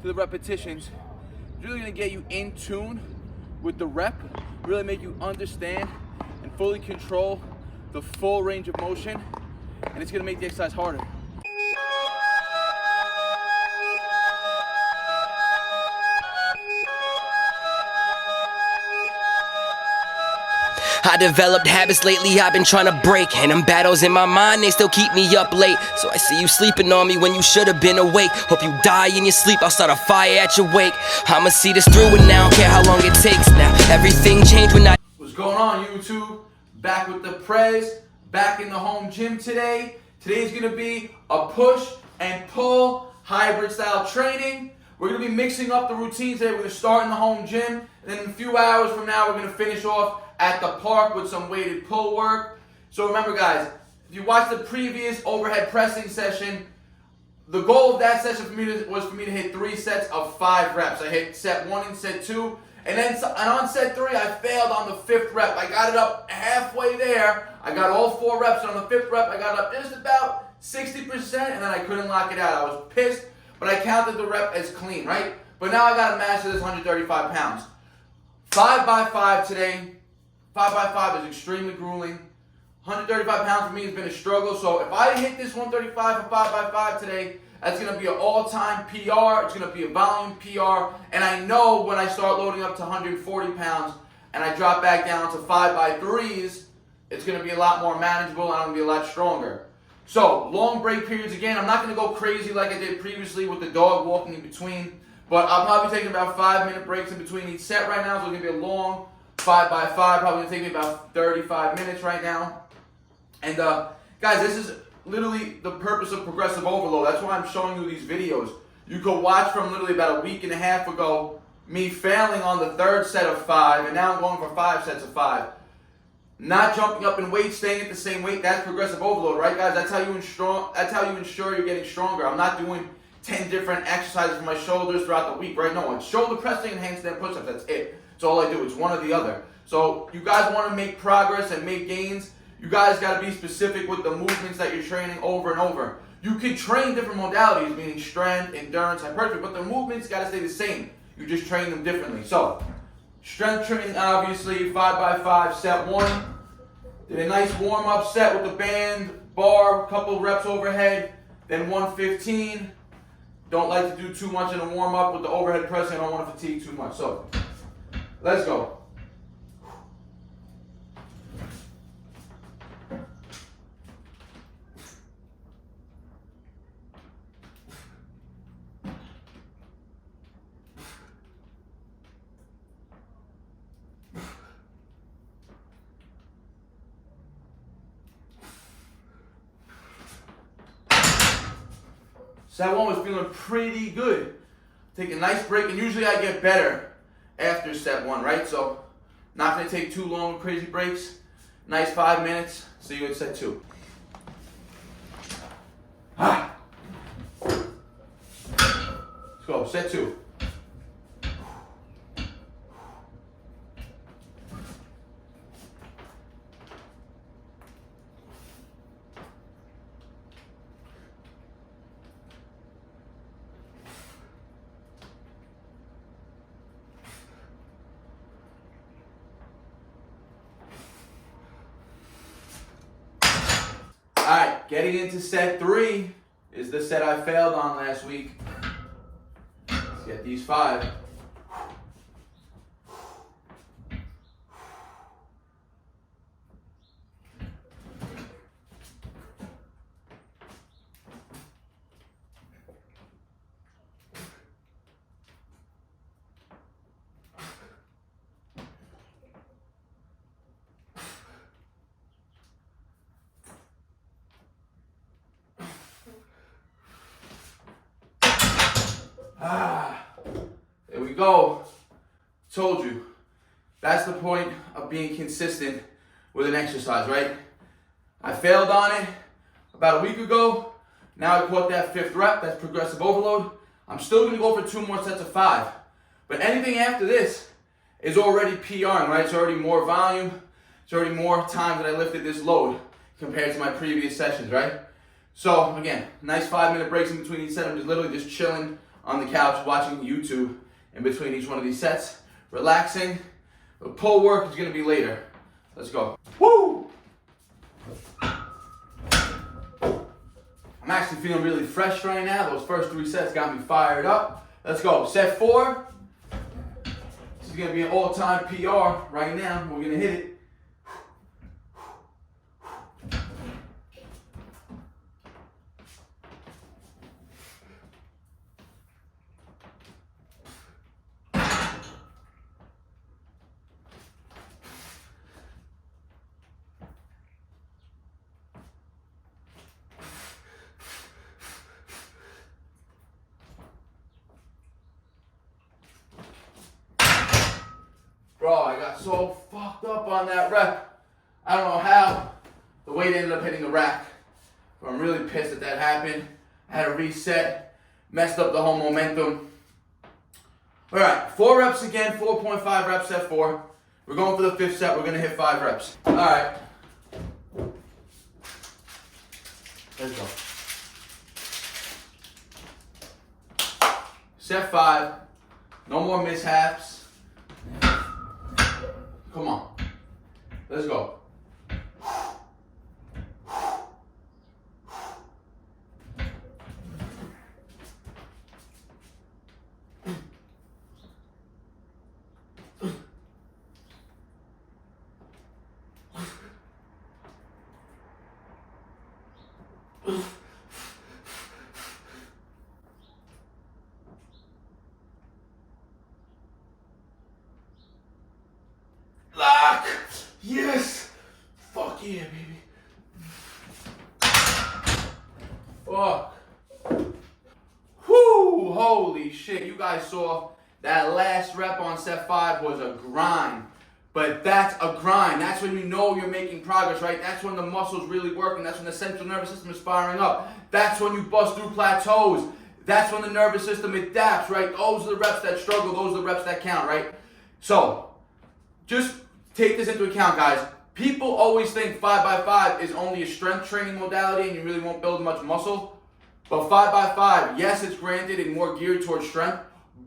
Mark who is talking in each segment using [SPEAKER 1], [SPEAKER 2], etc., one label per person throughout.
[SPEAKER 1] to the repetitions. It's really gonna get you in tune with the rep, really make you understand and fully control the full range of motion, and it's gonna make the exercise harder.
[SPEAKER 2] I developed habits lately I've been trying to break, and them battles in my mind, they still keep me up late. So I see you sleeping on me when you should have been awake. Hope you die in your sleep, I'll start a fire at your wake. I'ma see this through and now, don't care how long it takes. Now everything changed when I...
[SPEAKER 1] What's going on, YouTube? Back with the Prez, back in the home gym today. Today's gonna be a push and pull hybrid style training. We're gonna be mixing up the routines today. We're gonna start in the home gym, and then in a few hours from now, we're gonna finish off at the park with some weighted pull work. So remember, guys, if you watched the previous overhead pressing session, the goal of that session was for me to hit 3 sets of 5 reps. I hit set 1 and set 2, and on set 3, I failed on the 5th rep. I got it up halfway there. I got all 4 reps. On the 5th rep, I got it up just about 60%, and then I couldn't lock it out. I was pissed, but I counted the rep as clean, right? But now I gotta master this 135 pounds. 5 by 5 today. 5 by 5 is extremely grueling. 135 pounds for me has been a struggle. So if I hit this 135 for 5 by 5 today, that's going to be an all-time PR. It's going to be a volume PR. And I know when I start loading up to 140 pounds and I drop back down to 5 by 3s, it's going to be a lot more manageable and I'm going to be a lot stronger. So long break periods again. I'm not going to go crazy like I did previously with the dog walking in between. But I'll probably be taking about 5-minute breaks in between each set right now. So it's going to be a long 5 by 5, probably gonna take me about 35 minutes right now. And guys, this is literally the purpose of progressive overload. That's why I'm showing you these videos. You could watch from literally about a week and a half ago, me failing on the 3rd set of 5, and now I'm going for 5 sets of 5. Not jumping up in weight, staying at the same weight, that's progressive overload, right guys? That's how you ensure you're getting stronger. I'm not doing 10 different exercises for my shoulders throughout the week, right? No, it's shoulder pressing and handstand push-ups, that's it. That's all I do. It's one or the other. So you guys want to make progress and make gains, you guys got to be specific with the movements that you're training over and over. You can train different modalities, meaning strength, endurance, hypertrophy, but the movements got to stay the same. You just train them differently. So strength training, obviously, 5 by 5, set 1. Did a nice warm-up set with the band, bar, a couple reps overhead, then 115. Don't like to do too much in a warm-up with the overhead press. I don't want to fatigue too much. So let's go. Set 1 was feeling pretty good. Take a nice break, and usually I get better after set 1, right? So not gonna take too long with crazy breaks. Nice 5 minutes. See you at set 2. Let's go, set 2. Alright, getting into set 3 is the set I failed on last week. Let's get these 5. There we go. Told you. That's the point of being consistent with an exercise, right? I failed on it about a week ago. Now I caught that 5th rep. That's progressive overload. I'm still going to go for 2 more sets of 5. But anything after this is already PRing, right? It's already more volume. It's already more time that I lifted this load compared to my previous sessions, right? So again, nice 5-minute breaks in between each set. I'm just literally just chilling on the couch watching YouTube in between each one of these sets, relaxing. The pull work is gonna be later. Let's go. Woo! I'm actually feeling really fresh right now. Those first 3 sets got me fired up. Let's go. Set 4. This is gonna be an all-time PR right now. We're gonna hit it. Bro, I got so fucked up on that rep. I don't know how the weight ended up hitting the rack. But I'm really pissed that that happened. I had to reset, messed up the whole momentum. All right, 4 reps again, 4.5 reps, set 4. We're going for the 5th set. We're gonna hit 5 reps. All right. Let's go. Set 5. No more mishaps. Come on. Let's go. Lock! Yes! Fuck yeah, baby. Fuck. Whoo! Holy shit. You guys saw that last rep on set 5 was a grind. But that's a grind. That's when you know you're making progress, right? That's when the muscle's really working. That's when the central nervous system is firing up. That's when you bust through plateaus. That's when the nervous system adapts, right? Those are the reps that struggle. Those are the reps that count, right? So, just take this into account, guys. People always think 5x5 is only a strength training modality and you really won't build much muscle. But 5x5, yes, it's granted and more geared towards strength,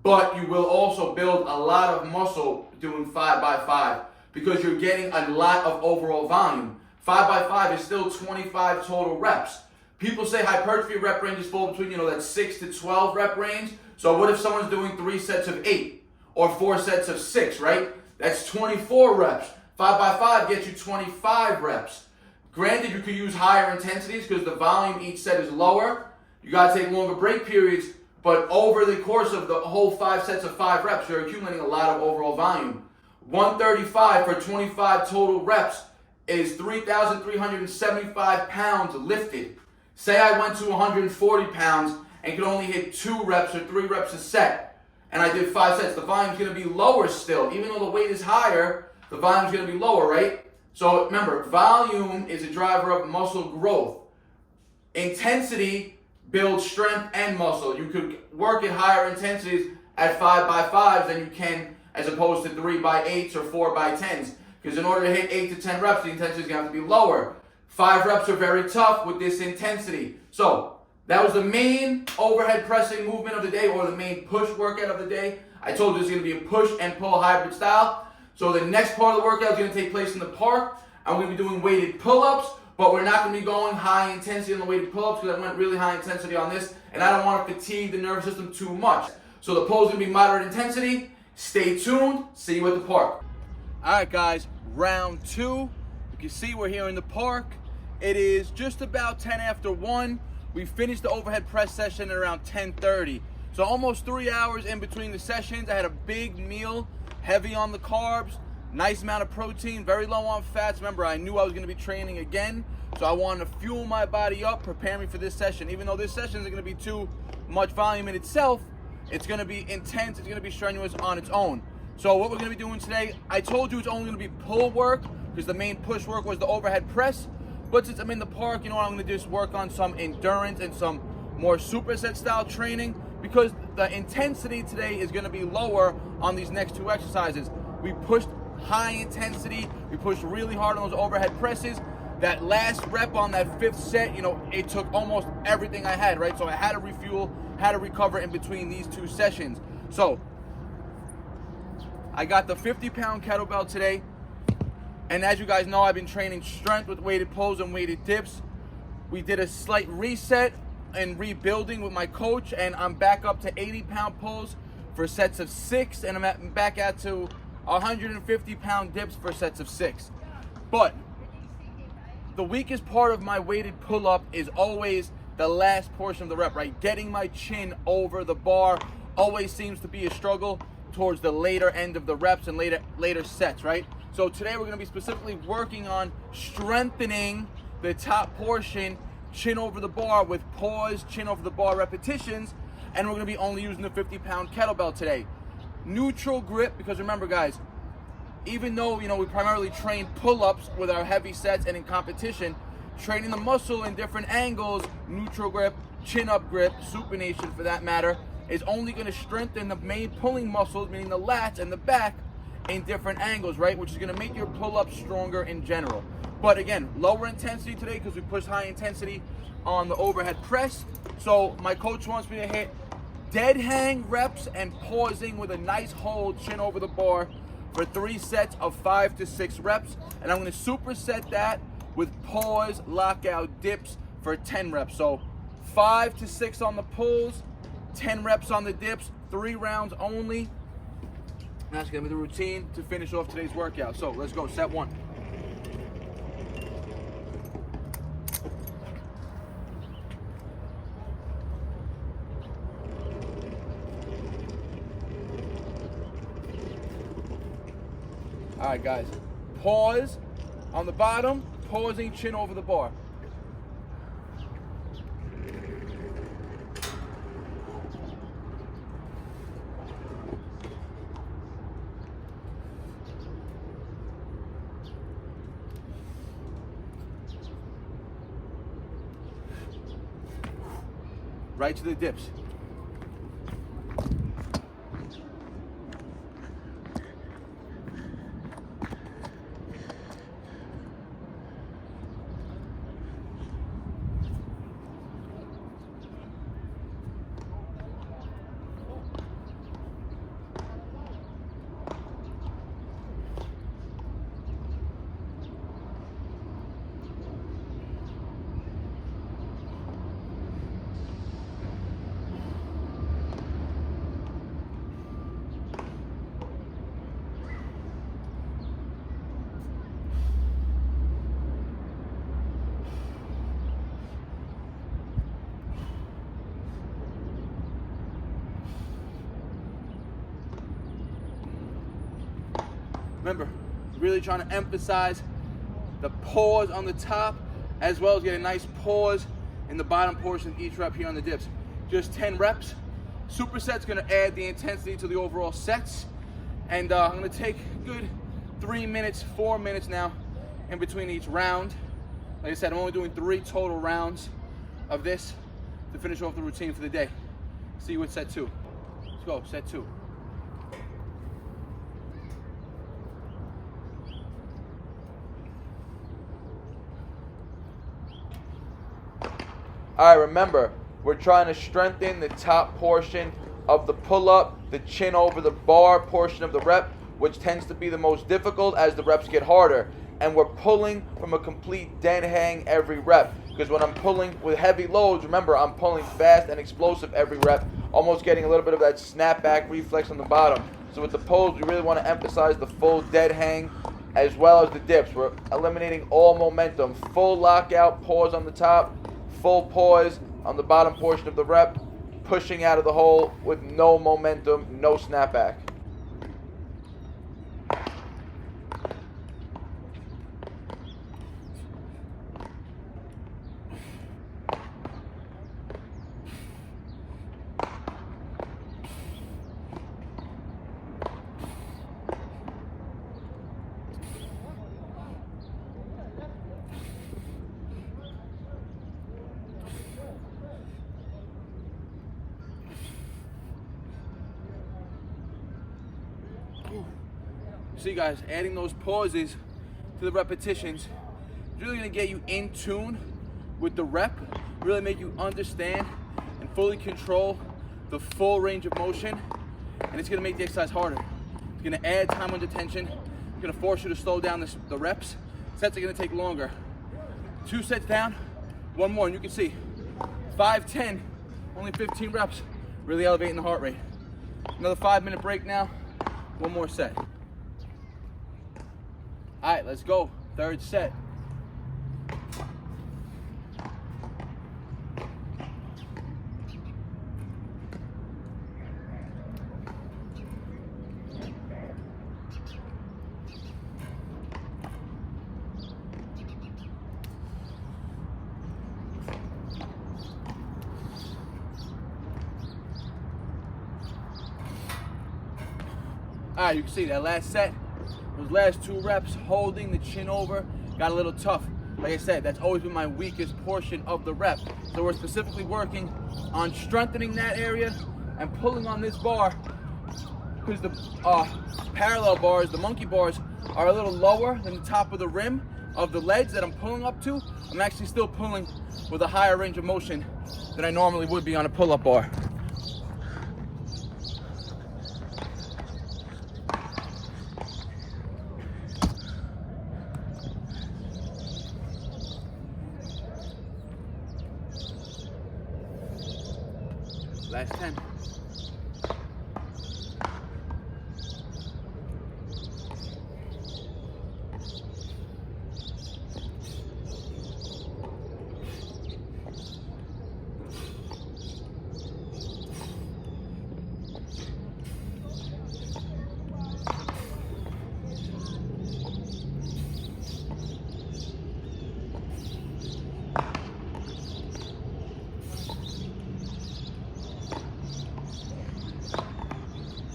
[SPEAKER 1] but you will also build a lot of muscle doing 5x5 because you're getting a lot of overall volume. 5x5 is still 25 total reps. People say hypertrophy rep ranges fall between, that 6 to 12 rep range. So what if someone's doing 3 sets of 8 or 4 sets of 6, right? That's 24 reps. 5x5 gets you 25 reps. Granted, you could use higher intensities because the volume each set is lower. You got to take longer break periods, but over the course of the whole 5 sets of 5 reps, you're accumulating a lot of overall volume. 135 for 25 total reps is 3,375 pounds lifted. Say I went to 140 pounds and could only hit 2 reps or 3 reps a set, and I did 5 sets. The volume's going to be lower still. Even though the weight is higher, the volume's going to be lower, right? So remember, volume is a driver of muscle growth. Intensity builds strength and muscle. You could work at higher intensities at 5x5s than you can as opposed to 3x8s or 4x10s. Because in order to hit 8 to 10 reps, the intensity is going to have to be lower. 5 reps are very tough with this intensity. So that was the main overhead pressing movement of the day, or the main push workout of the day. I told you this is going to be a push and pull hybrid style. So the next part of the workout is going to take place in the park. I'm going to be doing weighted pull-ups, but we're not going to be going high intensity on the weighted pull-ups because I went really high intensity on this, and I don't want to fatigue the nervous system too much. So the pull is going to be moderate intensity. Stay tuned. See you at the park. All right, guys, round 2. You can see we're here in the park. It is just about 10 after 1. We finished the overhead press session at around 10:30. So almost 3 hours in between the sessions. I had a big meal, heavy on the carbs, nice amount of protein, very low on fats. Remember, I knew I was going to be training again, so I wanted to fuel my body up, prepare me for this session. Even though this session isn't going to be too much volume in itself, it's going to be intense, it's going to be strenuous on its own. So what we're going to be doing today, I told you it's only going to be pull work because the main push work was the overhead press. But since I'm in the park, you know what I'm going to do is work on some endurance and some more superset style training, because the intensity today is going to be lower on these next 2 exercises. We pushed high intensity, we pushed really hard on those overhead presses. That last rep on that 5th set, it took almost everything I had, right? So I had to refuel how to recover in between these 2 sessions. So I got the 50-pound kettlebell today, and as you guys know, I've been training strength with weighted pulls and weighted dips. We did a slight reset and rebuilding with my coach, and I'm back up to 80-pound pulls for sets of 6, and I'm back out to 150-pound dips for sets of 6. But the weakest part of my weighted pull-up is always the last portion of the rep, right? Getting my chin over the bar always seems to be a struggle towards the later end of the reps and later sets, right? So today we're going to be specifically working on strengthening the top portion, chin over the bar with pause, chin over the bar repetitions, and we're going to be only using the 50-pound kettlebell today. Neutral grip, because remember guys, even though we primarily train pull-ups with our heavy sets and in competition, training the muscle in different angles, neutral grip, chin up grip, supination for that matter, is only going to strengthen the main pulling muscles, meaning the lats and the back, in different angles, right? Which is going to make your pull-ups stronger in general. But again, lower intensity today because we push high intensity on the overhead press. So my coach wants me to hit dead hang reps and pausing with a nice hold, chin over the bar, for 3 sets of 5 to 6 reps. And I'm going to superset that with pause, lockout dips for 10 reps. So 5 to 6 on the pulls, 10 reps on the dips, 3 rounds only. That's going to be the routine to finish off today's workout. So let's go, set 1. All right, guys, pause on the bottom, pausing, chin over the bar. Right to the dips. Remember, really trying to emphasize the pause on the top as well as get a nice pause in the bottom portion of each rep here on the dips. Just 10 reps. Superset's gonna add the intensity to the overall sets. And I'm gonna take a good 3 minutes, 4 minutes now in between each round. Like I said, I'm only doing 3 total rounds of this to finish off the routine for the day. See you with set 2. Let's go, set 2. All right, remember, we're trying to strengthen the top portion of the pull-up, the chin over the bar portion of the rep, which tends to be the most difficult as the reps get harder. And we're pulling from a complete dead hang every rep. Because when I'm pulling with heavy loads, remember, I'm pulling fast and explosive every rep, almost getting a little bit of that snapback reflex on the bottom. So with the pulls, we really want to emphasize the full dead hang as well as the dips. We're eliminating all momentum. Full lockout, pause on the top, full pause on the bottom portion of the rep, pushing out of the hole with no momentum, no snapback. See guys, adding those pauses to the repetitions is really going to get you in tune with the rep, really make you understand and fully control the full range of motion, and it's gonna make the exercise harder. It's gonna add time under tension. It's gonna force you to slow down the reps. Sets are gonna take longer. 2 sets down, 1 more, and you can see 5, 10, only 15 reps, really elevating the heart rate. Another 5-minute break now, 1 more set. All right, let's go, 3rd set. All right, you can see that last set, those last 2 reps, holding the chin over, got a little tough. Like I said, that's always been my weakest portion of the rep. So we're specifically working on strengthening that area and pulling on this bar, because the parallel bars, the monkey bars, are a little lower than the top of the rim of the legs that I'm pulling up to. I'm actually still pulling with a higher range of motion than I normally would be on a pull-up bar. Last 10.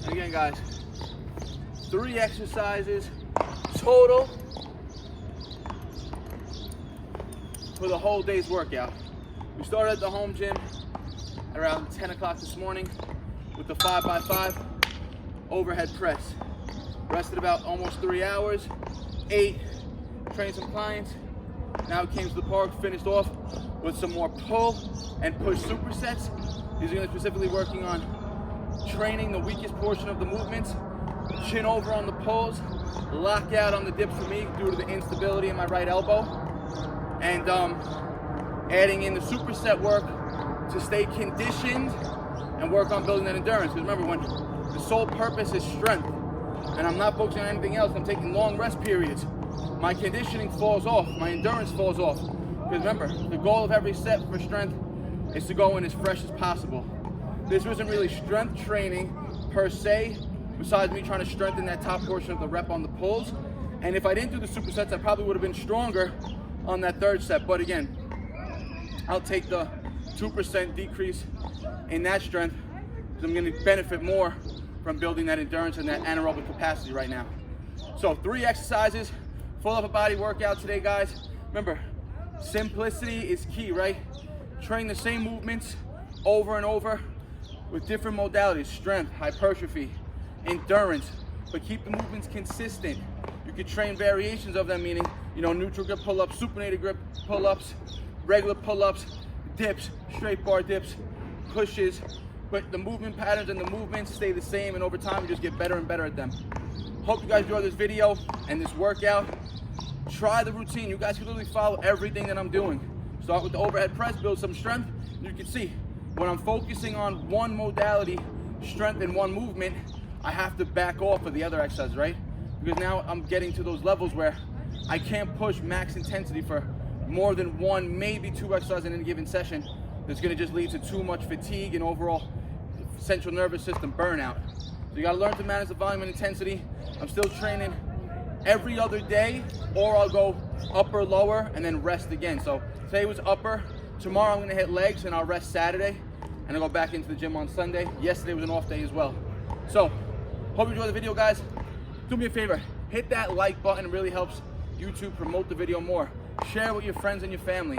[SPEAKER 1] Again, guys, 3 exercises total for the whole day's workout. We started at the home gym at around 10 o'clock this morning with the 5x5 overhead press. Rested about almost 3 hours, ate, trained some clients. Now we came to the park, finished off with some more pull and push supersets. These are going to specifically working on training the weakest portion of the movements, chin over on the pulls, lock out on the dips for me due to the instability in my right elbow, and adding in the superset work to stay conditioned and work on building that endurance. Because remember, when the sole purpose is strength and I'm not focusing on anything else, I'm taking long rest periods, my conditioning falls off, my endurance falls off. Because remember, the goal of every set for strength is to go in as fresh as possible. This wasn't really strength training per se, besides me trying to strengthen that top portion of the rep on the pulls. And if I didn't do the supersets, I probably would have been stronger on that 3rd set. But again, I'll take the 2% decrease in that strength, because I'm going to benefit more from building that endurance and that anaerobic capacity right now. So 3 exercises, full upper body workout today, guys. Remember, simplicity is key, right? Train the same movements over and over with different modalities: strength, hypertrophy, endurance, but keep the movements consistent. You could train variations of them, meaning, neutral grip pull-ups, supinated grip pull-ups, regular pull-ups, dips, straight bar dips, pushes, but the movement patterns and the movements stay the same, and over time you just get better and better at them. Hope you guys enjoyed this video and this workout. Try the routine. You guys can literally follow everything that I'm doing. Start with the overhead press, build some strength, and you can see when I'm focusing on one modality, strength in one movement, I have to back off of the other exercises, right? Because now I'm getting to those levels where I can't push max intensity for more than 1, maybe 2 exercises in any given session. That's gonna just lead to too much fatigue and overall central nervous system burnout. So you gotta learn to manage the volume and intensity. I'm still training every other day, or I'll go upper, lower, and then rest again. So today was upper. Tomorrow I'm gonna hit legs and I'll rest Saturday, and I'll go back into the gym on Sunday. Yesterday was an off day as well. So, hope you enjoyed the video, guys. Do me a favor, hit that like button. It really helps YouTube promote the video more. Share with your friends and your family.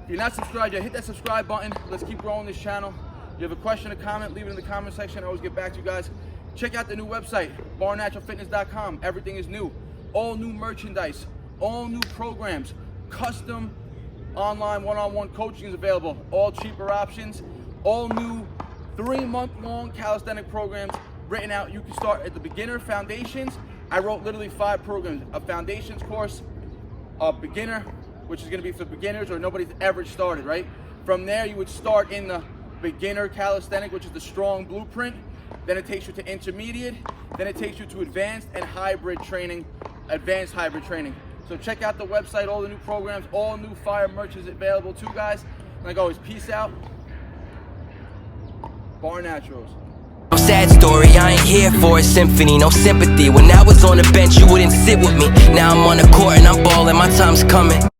[SPEAKER 1] If you're not subscribed yet, hit that subscribe button. Let's keep growing this channel. If you have a question or comment, leave it in the comment section. I always get back to you guys. Check out the new website, BarNaturalFitness.com. Everything is new. All new merchandise, all new programs, custom online one-on-one coaching is available, all cheaper options, all new 3-month-long calisthenic programs written out. You can start at the beginner foundations. I wrote literally 5 programs: a foundations course, a beginner, which is going to be for beginners or nobody's ever started, right? From there, you would start in the beginner calisthenic, which is the strong blueprint. Then it takes you to intermediate. Then it takes you to advanced and hybrid training, advanced hybrid training. So check out the website, all the new programs, all new fire merch is available too, guys. Like always, peace out. BARNATURALS.
[SPEAKER 2] No sad story, I ain't here for a symphony, no sympathy. When I was on the bench, you wouldn't sit with me. Now I'm on the court and I'm balling, my time's coming.